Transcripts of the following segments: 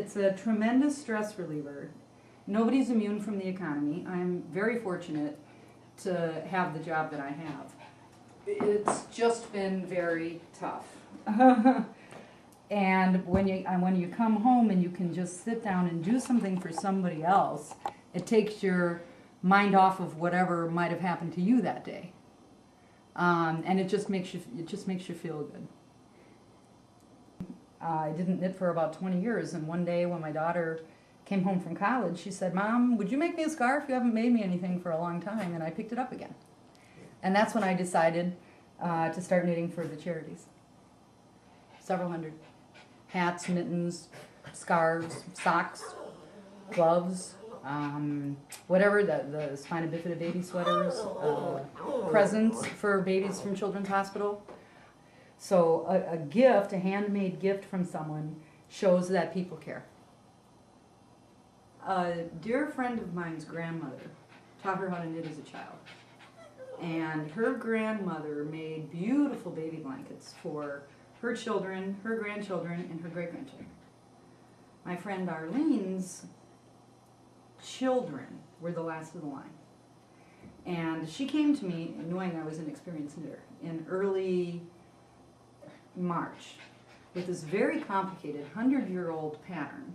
It's a tremendous stress reliever. Nobody's immune from the economy. I'm very fortunate to have the job that I have. It's just been very tough. And when you come home and you can just sit down and do something for somebody else, it takes your mind off of whatever might have happened to you that day, and it just makes you feel good. I didn't knit for about 20 years, and one day when my daughter came home from college, she said, "Mom, would you make me a scarf? You haven't made me anything for a long time." And I picked it up again, and that's when I decided to start knitting for the charities. Several hundred hats, mittens, scarves, socks, gloves, whatever, the spina bifida baby sweaters, presents for babies from Children's Hospital. So a gift, a handmade gift from someone, shows that people care. A dear friend of mine's grandmother taught her how to knit as a child. And her grandmother made beautiful baby blankets for her children, her grandchildren, and her great-grandchildren. My friend Arlene's children were the last of the line. And she came to me, knowing I was an experienced knitter, in early March with this very complicated 100-year-old pattern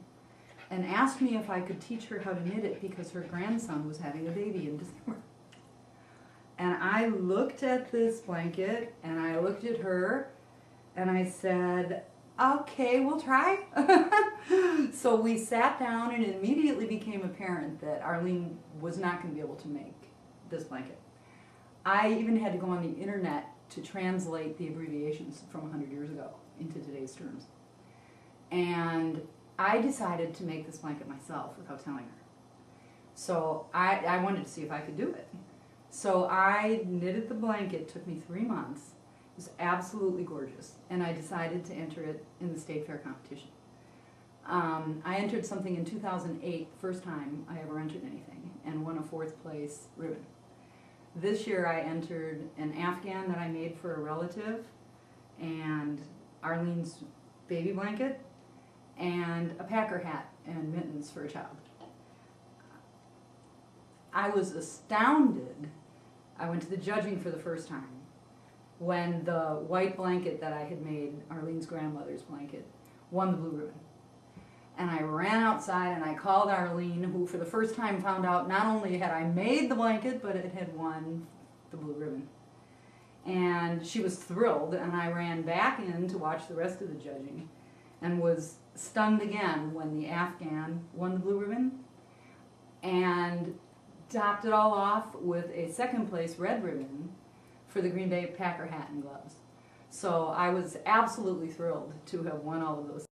and asked me if I could teach her how to knit it because her grandson was having a baby in December. And I looked at this blanket and I looked at her and I said, "Okay, we'll try." So we sat down and it immediately became apparent that Arlene was not going to be able to make this blanket. I even had to go on the internet to translate the abbreviations from 100 years ago into today's terms. And I decided to make this blanket myself without telling her. So I wanted to see if I could do it. So I knitted the blanket. It took me 3 months. It was absolutely gorgeous. And I decided to enter it in the state fair competition. I entered something in 2008, first time I ever entered anything, and won a 4th place ribbon. This year I entered an Afghan that I made for a relative, and Arlene's baby blanket, and a Packer hat and mittens for a child. I was astounded. I went to the judging for the first time when the white blanket that I had made, Arlene's grandmother's blanket, won the blue ribbon. And I ran outside and I called Arlene, who for the first time found out not only had I made the blanket, but it had won the blue ribbon. And she was thrilled, and I ran back in to watch the rest of the judging and was stunned again when the Afghan won the blue ribbon and topped it all off with a 2nd place red ribbon for the Green Bay Packer hat and gloves. So I was absolutely thrilled to have won all of those